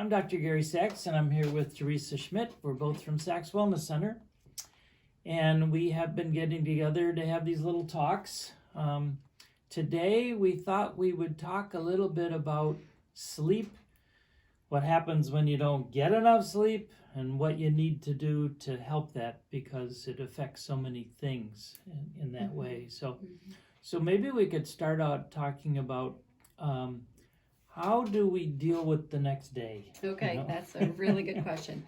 I'm Dr. Gary Sachs, and I'm here with Theresa Schmidt. We're both from Sachs Wellness Center, and we have been getting together to have these little talks. Today, we thought we would talk a little bit about sleep, what happens when you don't get enough sleep, and what you need to do to help that, because it affects so many things in that way. So maybe we could start out talking about how do we deal with the next day? Okay, that's a really good question.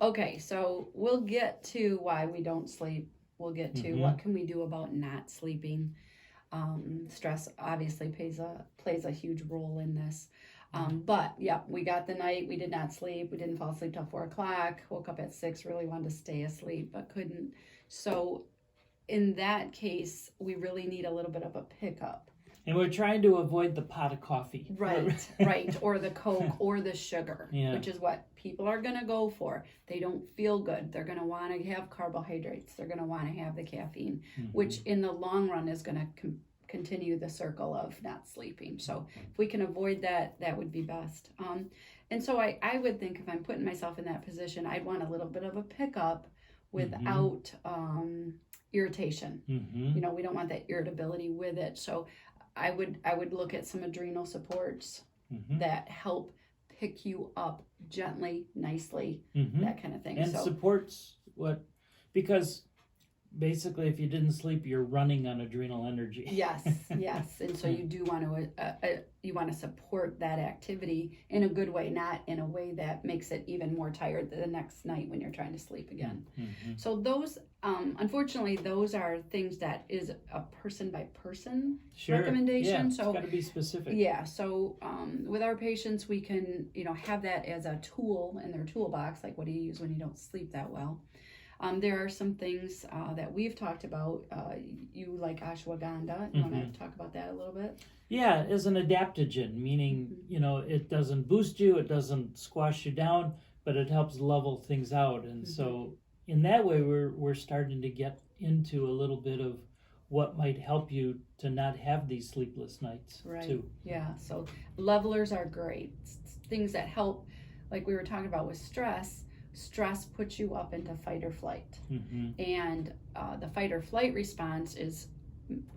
Okay, so we'll get to why we don't sleep. We'll get to what can we do about not sleeping. Stress obviously plays a huge role in this. But yeah, we got the night, we did not sleep, we didn't fall asleep till 4 o'clock, woke up at 6, really wanted to stay asleep, but couldn't. So in that case, we really need a little bit of a pickup. And we're trying to avoid the pot of coffee. Right, or the Coke or the sugar, which is what people are going to go for. They don't feel good. They're going to want to have carbohydrates. They're going to want to have the caffeine, which in the long run is going to continue the circle of not sleeping. So if we can avoid that, that would be best. And so I would think if I'm putting myself in that position, I'd want a little bit of a pickup without irritation. You know, we don't want that irritability with it. So I would look at some adrenal supports that help pick you up gently, nicely, that kind of thing. And supports what, because basically if you didn't sleep, you're running on adrenal energy. Yes. And so you do want to support that activity in a good way, not in a way that makes it even more tired the next night when you're trying to sleep again. So those, unfortunately, those are things that is a person by person recommendation. So it's got to be specific. Yeah. So with our patients, we can, have that as a tool in their toolbox. Like, what do you use when you don't sleep that well? There are some things that we've talked about. You like ashwagandha. You want to talk about that a little bit? Yeah, as an adaptogen, meaning, it doesn't boost you, it doesn't squash you down, but it helps level things out. And so in that way, we're starting to get into a little bit of what might help you to not have these sleepless nights too. Yeah, so levelers are great. Things that help, like we were talking about with stress. Stress puts you up into fight or flight. And the fight or flight response is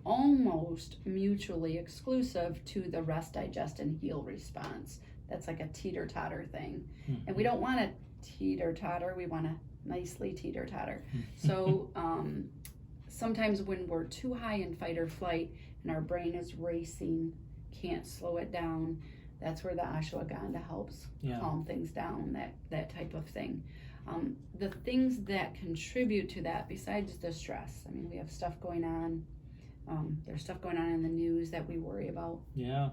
almost mutually exclusive to the rest, digest, and heal response. That's like a teeter-totter thing. And we don't want to teeter-totter, we want to nicely teeter-totter. So sometimes when we're too high in fight or flight and our brain is racing, can't slow it down, that's where the ashwagandha helps calm things down, that type of thing. The things that contribute to that, besides the stress, I mean, we have stuff going on. There's stuff going on in the news that we worry about. Yeah.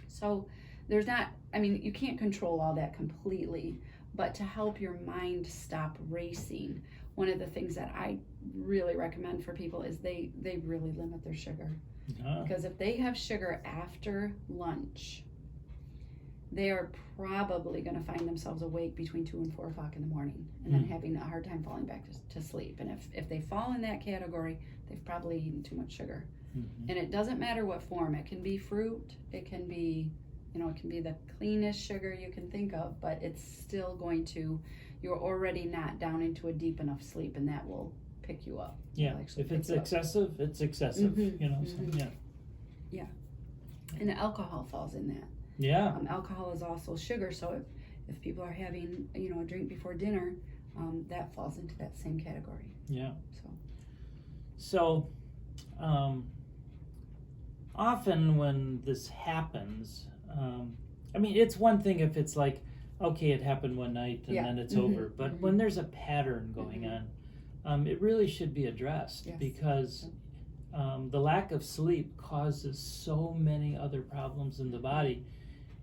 So there's not, I mean, you can't control all that completely, but to help your mind stop racing, one of the things that I really recommend for people is they really limit their sugar. Because if they have sugar after lunch, they are probably going to find themselves awake between 2 and 4 o'clock in the morning and then having a hard time falling back to sleep. And if they fall in that category, they've probably eaten too much sugar. And it doesn't matter what form. It can be fruit. It can be, it can be the cleanest sugar you can think of, but it's still going to, you're already not down into a deep enough sleep, and that will pick you up. Yeah, if it's excessive, it's excessive, Yeah. And alcohol falls in that. Yeah. Alcohol is also sugar, so if people are having, a drink before dinner, that falls into that same category. Yeah. So, often when this happens, it's one thing if it's like, okay, it happened one night and then it's over. But when there's a pattern going on, it really should be addressed because the lack of sleep causes so many other problems in the body.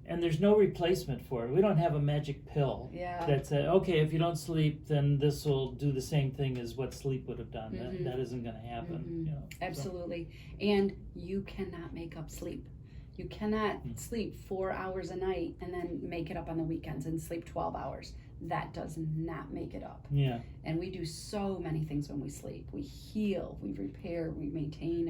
And there's no replacement for it. We don't have a magic pill that said, okay, if you don't sleep, then this will do the same thing as what sleep would have done. That isn't going to happen. Absolutely. And you cannot make up sleep. You cannot sleep 4 hours a night and then make it up on the weekends and sleep 12 hours. that does not make it up. Yeah. And we do so many things when we sleep. We heal, we repair, we maintain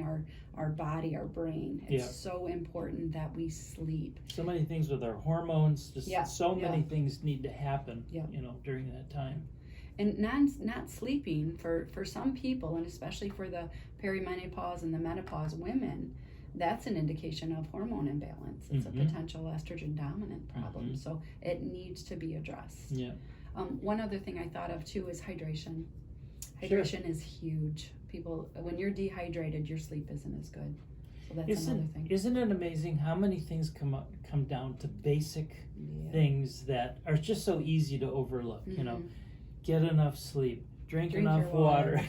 our body, our brain. It's so important that we sleep. So many things with our hormones, just so many Yeah. things need to happen, during that time. And not sleeping for some people, and especially for the perimenopause and the menopause women, that's an indication of hormone imbalance. It's a potential estrogen dominant problem. So it needs to be addressed. Yeah. One other thing I thought of too is hydration. Hydration is huge. People, when you're dehydrated, your sleep isn't as good. So that's another thing. Isn't it amazing how many things come down to basic things that are just so easy to overlook? Get enough sleep, drink enough water,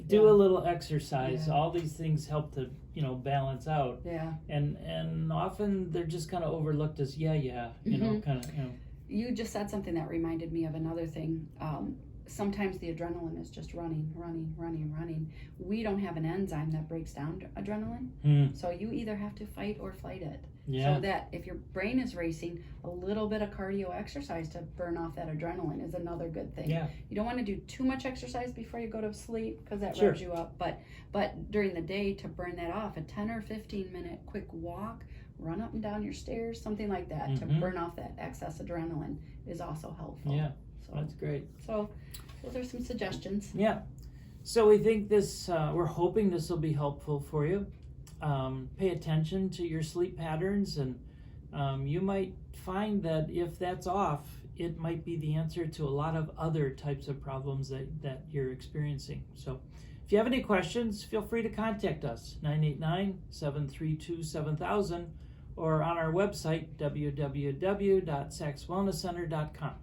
do a little exercise. All these things help to balance out. Yeah. And often they're just kind of overlooked as You just said something that reminded me of another thing. Sometimes the adrenaline is just running. We don't have an enzyme that breaks down adrenaline. So you either have to fight or flight it. So that if your brain is racing, a little bit of cardio exercise to burn off that adrenaline is another good thing. You don't want to do too much exercise before you go to sleep because that revs you up. But during the day, to burn that off, a 10 or 15 minute quick walk, run up and down your stairs, something like that, to burn off that excess adrenaline is also helpful. Yeah, so that's great. So those are some suggestions. Yeah. So we think we're hoping this will be helpful for you. Pay attention to your sleep patterns, and you might find that if that's off, it might be the answer to a lot of other types of problems that you're experiencing. So if you have any questions, feel free to contact us, 989-732-7000, or on our website, www.sacswellnesscenter.com.